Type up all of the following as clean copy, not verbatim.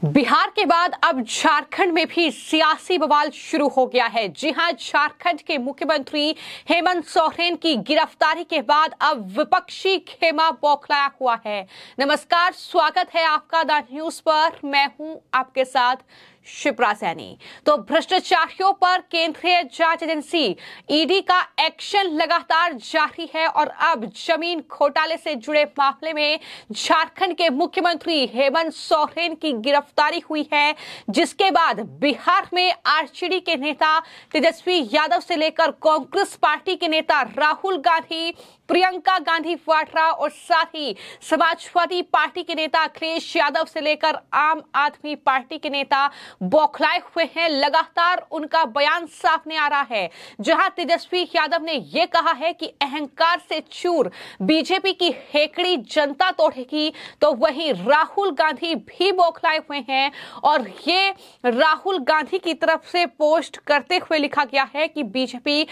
बिहार के बाद अब झारखंड में भी सियासी बवाल शुरू हो गया है। जी हां, झारखंड के मुख्यमंत्री हेमंत सोरेन की गिरफ्तारी के बाद अब विपक्षी खेमा बौखलाया हुआ है। नमस्कार, स्वागत है आपका द न्यूज पर। मैं हूं आपके साथ शिप्रा सैनी। तो भ्रष्टाचारियों पर केंद्रीय जांच एजेंसी ईडी का एक्शन लगातार जारी है और अब जमीन घोटाले से जुड़े मामले में झारखंड के मुख्यमंत्री हेमंत सोरेन की गिरफ्तारी हुई है, जिसके बाद बिहार में आरजेडी के नेता तेजस्वी यादव से लेकर कांग्रेस पार्टी के नेता राहुल गांधी, प्रियंका गांधी वाड्रा और साथ ही समाजवादी पार्टी के नेता अखिलेश यादव से लेकर आम आदमी पार्टी के नेता बौखलाए हुए हैं। लगातार उनका बयान सामने आ रहा है, जहां तेजस्वी यादव ने यह कहा है कि अहंकार से चूर बीजेपी की हेकड़ी जनता तोड़ेगी, तो वहीं राहुल गांधी भी बौखलाए हुए हैं और ये राहुल गांधी की तरफ से पोस्ट करते हुए लिखा गया है कि बीजेपी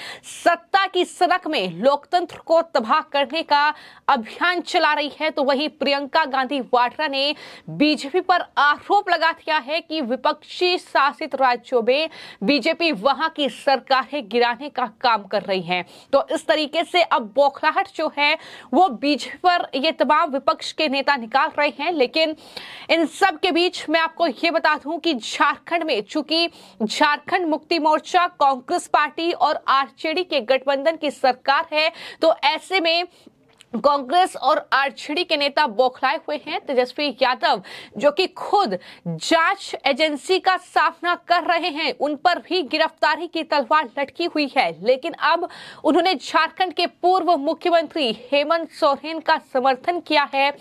सत्ता की सड़क में लोकतंत्र को तबाह करने का अभियान चला रही है। तो वहीं प्रियंका गांधी वाड्रा ने बीजेपी पर आरोप लगा दिया है कि विपक्षी शासित राज्यों में बीजेपी वहां की सरकारें गिराने का काम कर रही है। तो इस तरीके से अब बौखलाहट जो है वो बीजेपी पर ये तमाम विपक्ष के नेता निकाल रहे हैं। लेकिन इन सब के बीच मैं आपको ये बता दूं कि झारखंड में चूंकि झारखंड मुक्ति मोर्चा, कांग्रेस पार्टी और आरजेडी के गठबंधन की सरकार है, तो ऐसे में कांग्रेस और आरजेडी के नेता बौखलाए हुए हैं। तेजस्वी यादव जो कि खुद जांच एजेंसी का सामना कर रहे हैं, उन पर भी गिरफ्तारी की तलवार लटकी हुई है। लेकिन अब उन्होंने झारखंड के पूर्व मुख्यमंत्री हेमंत सोरेन का समर्थन किया है।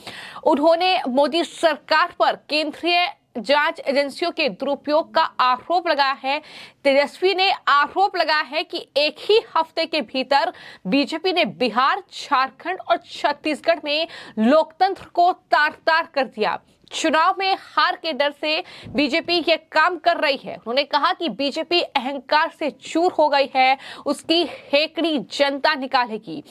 उन्होंने मोदी सरकार पर केंद्रीय जांच एजेंसियों के दुरुपयोग का आरोप लगाया है। तेजस्वी ने आरोप लगाया है कि एक ही हफ्ते के भीतर बीजेपी ने बिहार, झारखंड और छत्तीसगढ़ में लोकतंत्र को तार-तार कर दिया। चुनाव में हार के डर से बीजेपी ये काम कर रही है। उन्होंने कहा कि बीजेपी अहंकार से चूर हो गई है, उसकी हेकड़ी जनता निकालेगी।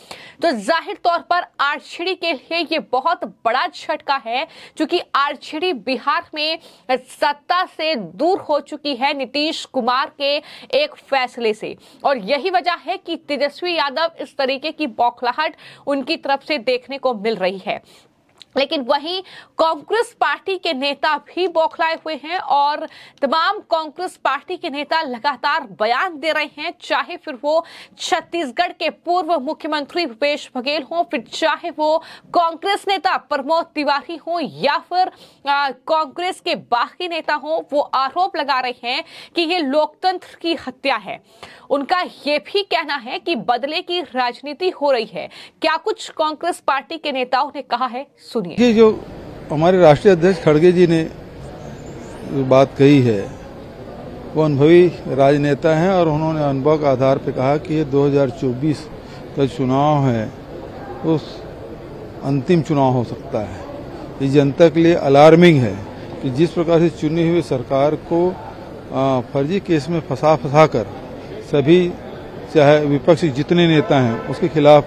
तो जाहिर तौर पर आरजेडी के लिए ये बहुत बड़ा झटका है, क्योंकि आरजेडी बिहार में सत्ता से दूर हो चुकी है नीतीश कुमार के एक फैसले से, और यही वजह है कि तेजस्वी यादव इस तरीके की बौखलाहट उनकी तरफ से देखने को मिल रही है। लेकिन वहीं कांग्रेस पार्टी के नेता भी बौखलाए हुए हैं और तमाम कांग्रेस पार्टी के नेता लगातार बयान दे रहे हैं, चाहे फिर वो छत्तीसगढ़ के पूर्व मुख्यमंत्री भूपेश बघेल हों, फिर चाहे वो कांग्रेस नेता प्रमोद तिवारी हों या फिर कांग्रेस के बाकी नेता हों। वो आरोप लगा रहे हैं कि ये लोकतंत्र की हत्या है। उनका ये भी कहना है कि बदले की राजनीति हो रही है। क्या कुछ कांग्रेस पार्टी के नेताओं ने कहा है, ये जो हमारे राष्ट्रीय अध्यक्ष खड़गे जी ने जो बात कही है, वो अनुभवी राजनेता हैं और उन्होंने अनुभव के आधार पर कहा कि ये 2024 का चुनाव है, उस अंतिम चुनाव हो सकता है। ये जनता के लिए अलार्मिंग है कि जिस प्रकार से चुनी हुई सरकार को फर्जी केस में फंसा कर सभी, चाहे विपक्षी जितने नेता हैं, उसके खिलाफ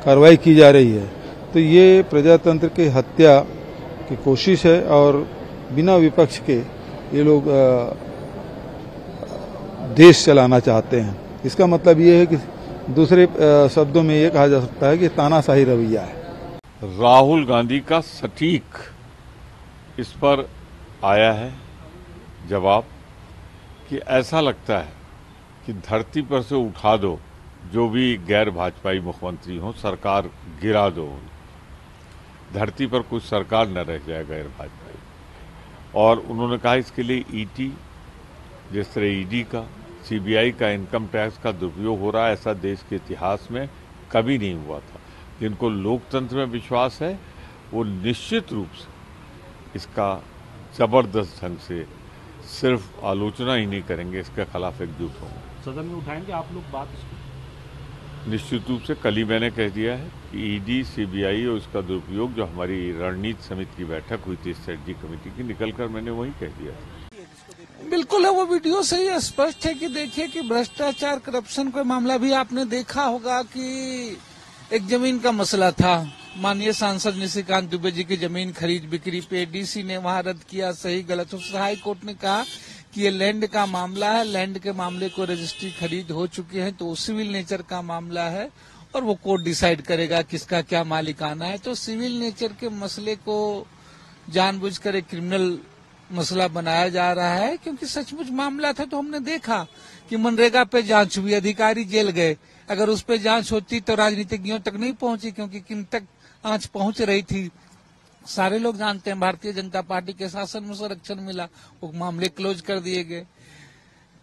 कार्रवाई की जा रही है। तो ये प्रजातंत्र की हत्या की कोशिश है और बिना विपक्ष के ये लोग देश चलाना चाहते हैं। इसका मतलब ये है कि दूसरे शब्दों में ये कहा जा सकता है कि तानाशाही रवैया है। राहुल गांधी का सटीक इस पर आया है जवाब कि ऐसा लगता है कि धरती पर से उठा दो जो भी गैर भाजपाई मुख्यमंत्री हो, सरकार गिरा दो, धरती पर कुछ सरकार न रह जाए गैर भाजपाई। और उन्होंने कहा इसके लिए ईटी, जिस तरह ईडी का, सीबीआई का, इनकम टैक्स का दुरुपयोग हो रहा है, ऐसा देश के इतिहास में कभी नहीं हुआ था। जिनको लोकतंत्र में विश्वास है वो निश्चित रूप से इसका जबरदस्त ढंग से सिर्फ आलोचना ही नहीं करेंगे, इसके खिलाफ एकजुट होंगे। सदन में उठाएंगे आप लोग बात? निश्चित रूप से कल ही मैंने कह दिया है कि ईडी, सीबीआई और इसका दुरुपयोग, जो हमारी रणनीति समिति की बैठक हुई थी स्ट्रेटजी कमेटी की, निकलकर मैंने वही कह दिया। बिल्कुल है, वो वीडियो से ही स्पष्ट है कि देखिए कि भ्रष्टाचार, करप्शन का मामला भी आपने देखा होगा कि एक जमीन का मसला था, माननीय सांसद निशिकांत दुबे जी की जमीन खरीद बिक्री पे डीसी ने वहां रद्द किया, सही गलत। उससे हाई कोर्ट ने कहा कि ये लैंड का मामला है, लैंड के मामले को रजिस्ट्री खरीद हो चुकी है, तो सिविल नेचर का मामला है और वो कोर्ट डिसाइड करेगा किसका क्या मालिकाना है। तो सिविल नेचर के मसले को जानबूझकर एक क्रिमिनल मसला बनाया जा रहा है, क्योंकि सचमुच मामला था। तो हमने देखा कि मनरेगा पे जांच हुई, अधिकारी जेल गए। अगर उस पे जांच होती तो राजनीतिज्ञों तक नहीं पहुंची, क्योंकि किन तक आंच पहुंच रही थी सारे लोग जानते हैं। भारतीय जनता पार्टी के शासन में संरक्षण मिला, वो मामले क्लोज कर दिए गए।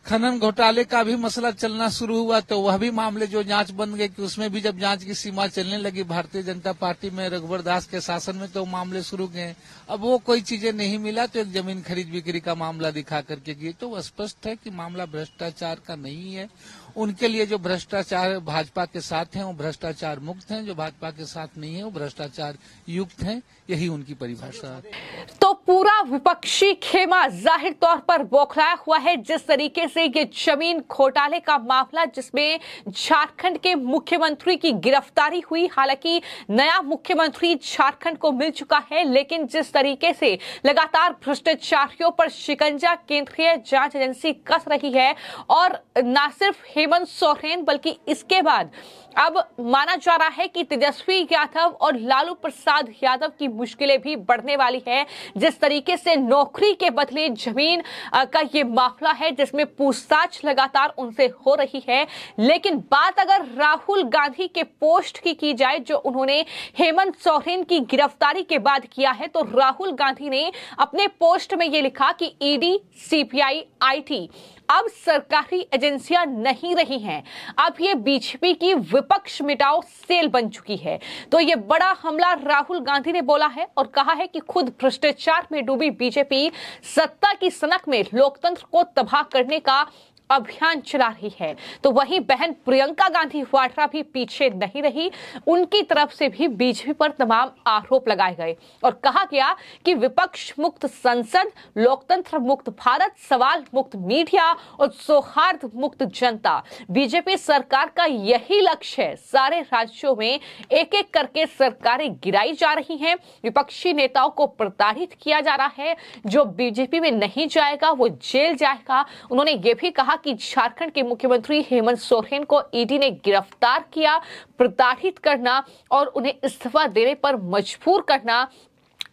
खनन घोटाले का भी मसला चलना शुरू हुआ, तो वह भी मामले जो जांच बन गए कि उसमें भी जब जांच की सीमा चलने लगी भारतीय जनता पार्टी में रघुवर दास के शासन में, तो मामले शुरू गए। अब वो कोई चीजें नहीं मिला तो एक जमीन खरीद बिक्री का मामला दिखा करके गए। तो वो स्पष्ट है कि मामला भ्रष्टाचार का नहीं है। उनके लिए जो भ्रष्टाचार भाजपा के साथ हैं वो भ्रष्टाचार मुक्त हैं, जो भाजपा के साथ नहीं है वो भ्रष्टाचार युक्त हैं। यही उनकी परिभाषा है। तो पूरा विपक्षी खेमा जाहिर तौर पर बौखलाया हुआ है। जिस तरीके से ये जमीन घोटाले का मामला, जिसमें झारखंड के मुख्यमंत्री की गिरफ्तारी हुई, हालांकि नया मुख्यमंत्री झारखंड को मिल चुका है, लेकिन जिस तरीके से लगातार भ्रष्टाचारियों पर शिकंजा केंद्रीय जांच एजेंसी कस रही है, और न सिर्फ हेमंत सोरेन बल्कि इसके बाद अब माना जा रहा है कि तेजस्वी यादव और लालू प्रसाद यादव की मुश्किलें भी बढ़ने वाली है। जिस तरीके से नौकरी के बदले जमीन का ये मामला है, जिसमें पूछताछ लगातार उनसे हो रही है। लेकिन बात अगर राहुल गांधी के पोस्ट की जाए, जो उन्होंने हेमंत सोरेन की गिरफ्तारी के बाद किया है, तो राहुल गांधी ने अपने पोस्ट में ये लिखा कि ईडी, सीबीआई, आईटी अब सरकारी एजेंसियां नहीं रही हैं, अब ये बीजेपी की विपक्ष मिटाओ सेल बन चुकी है। तो ये बड़ा हमला राहुल गांधी ने बोला है और कहा है कि खुद भ्रष्टाचार में डूबी बीजेपी सत्ता की सनक में लोकतंत्र को तबाह करने का अभियान चला रही है। तो वहीं बहन प्रियंका गांधी वाड्रा भी पीछे नहीं रही, उनकी तरफ से भी बीजेपी पर तमाम आरोप लगाए गए और कहा गया कि विपक्ष मुक्त संसद, लोकतंत्र मुक्त भारत, सवाल मुक्त मीडिया और सौहार्द मुक्त जनता, बीजेपी सरकार का यही लक्ष्य है। सारे राज्यों में एक एक करके सरकारें गिराई जा रही हैं, विपक्षी नेताओं को प्रताड़ित किया जा रहा है। जो बीजेपी में नहीं जाएगा वो जेल जाएगा। उन्होंने ये भी कहा कि झारखंड के मुख्यमंत्री हेमंत सोरेन को ईडी ने गिरफ्तार किया, प्रताड़ित करना और उन्हें इस्तीफा देने पर मजबूर करना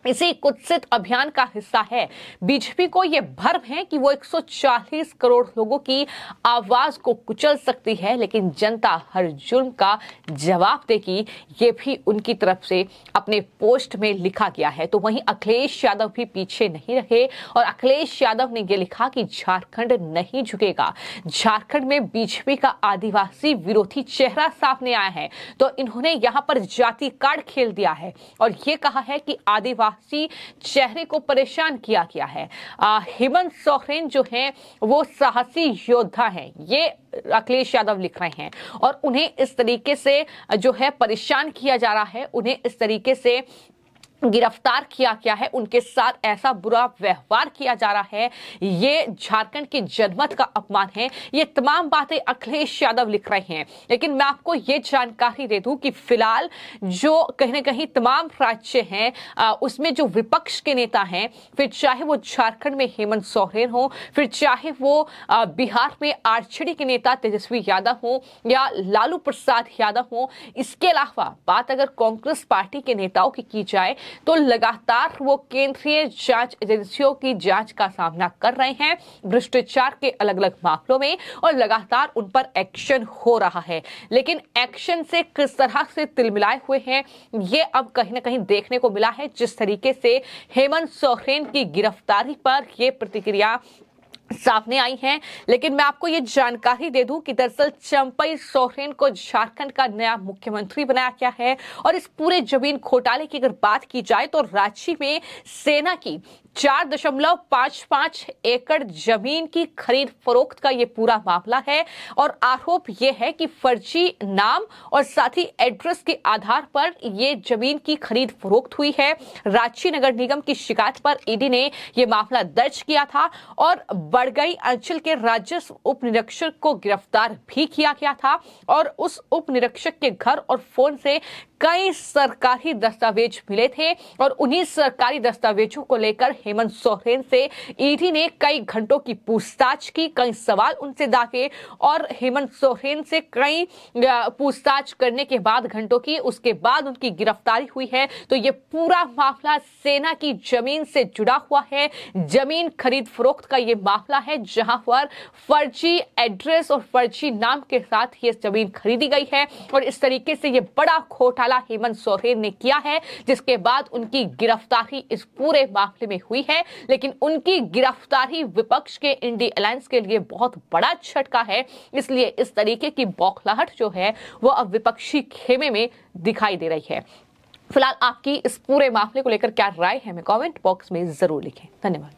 इसी कुत्सित अभियान का हिस्सा है। बीजेपी को यह भ्रम है कि वो 140 करोड़ लोगों की आवाज को कुचल सकती है, लेकिन जनता हर जुल्म का जवाब देगी, ये भी उनकी तरफ से अपने पोस्ट में लिखा गया है। तो वहीं अखिलेश यादव भी पीछे नहीं रहे और अखिलेश यादव ने यह लिखा कि झारखंड नहीं झुकेगा। झारखंड में बीजेपी का आदिवासी विरोधी चेहरा सामने आया है, तो इन्होंने यहां पर जाति कार्ड खेल दिया है और ये कहा है कि आदिवासी चेहरे को परेशान किया गया है। हेमंत सोरेन जो हैं वो साहसी योद्धा हैं, ये अखिलेश यादव लिख रहे हैं और उन्हें इस तरीके से जो है परेशान किया जा रहा है, उन्हें इस तरीके से गिरफ्तार किया गया है, उनके साथ ऐसा बुरा व्यवहार किया जा रहा है, ये झारखंड के जनमत का अपमान है। ये तमाम बातें अखिलेश यादव लिख रहे हैं। लेकिन मैं आपको ये जानकारी दे दूं कि फिलहाल जो कहीं न कहीं तमाम राज्य हैं उसमें जो विपक्ष के नेता हैं, फिर चाहे वो झारखंड में हेमंत सोरेन हो, फिर चाहे वो बिहार में आरजेडी के नेता तेजस्वी यादव हो या लालू प्रसाद यादव हो, इसके अलावा बात अगर कांग्रेस पार्टी के नेताओं की जाए तो लगातार वो केंद्रीय जांच एजेंसियों की जांच का सामना कर रहे हैं भ्रष्टाचार के अलग अलग मामलों में और लगातार उन पर एक्शन हो रहा है। लेकिन एक्शन से किस तरह से तिलमिलाए हुए हैं ये अब कहीं ना कहीं देखने को मिला है। जिस तरीके से हेमंत सोरेन की गिरफ्तारी पर यह प्रतिक्रिया सामने आई हैं, लेकिन मैं आपको ये जानकारी दे दूं कि दरअसल चंपई सोरेन को झारखंड का नया मुख्यमंत्री बनाया गया है और इस पूरे जमीन घोटाले की अगर बात की जाए तो राज्य में सेना की 4.55 एकड़ जमीन की खरीद फरोख्त का ये पूरा मामला है और आरोप ये है कि फर्जी नाम और साथ ही एड्रेस के आधार पर ये जमीन की खरीद फरोख्त हुई है। रांची नगर निगम की शिकायत पर ईडी ने यह मामला दर्ज किया था और बड़गई अंचल के राजस्व उप निरीक्षक को गिरफ्तार भी किया गया था और उस उप निरीक्षक के घर और फोन से कई सरकारी दस्तावेज मिले थे और उन्हीं सरकारी दस्तावेजों को लेकर हेमंत सोरेन से ईडी ने कई घंटों की पूछताछ की, कई सवाल उनसे दागे और हेमंत सोरेन से कई पूछताछ करने के बाद घंटों की उसके बाद उनकी गिरफ्तारी हुई है। तो ये पूरा मामला सेना की जमीन से जुड़ा हुआ है। जमीन खरीद फरोख्त का ये मामला है जहां पर फर्जी एड्रेस और फर्जी नाम के साथ ये जमीन खरीदी गई है और इस तरीके से ये बड़ा घोटाला हेमंत सोरेन ने किया है, जिसके बाद उनकी गिरफ्तारी इस पूरे मामले में हुई है। लेकिन उनकी गिरफ्तारी विपक्ष के इंडी अलायंस के लिए बहुत बड़ा झटका है, इसलिए इस तरीके की बौखलाहट जो है वो अब विपक्षी खेमे में दिखाई दे रही है। फिलहाल आपकी इस पूरे मामले को लेकर क्या राय है, हमें कमेंट बॉक्स में जरूर लिखें। धन्यवाद।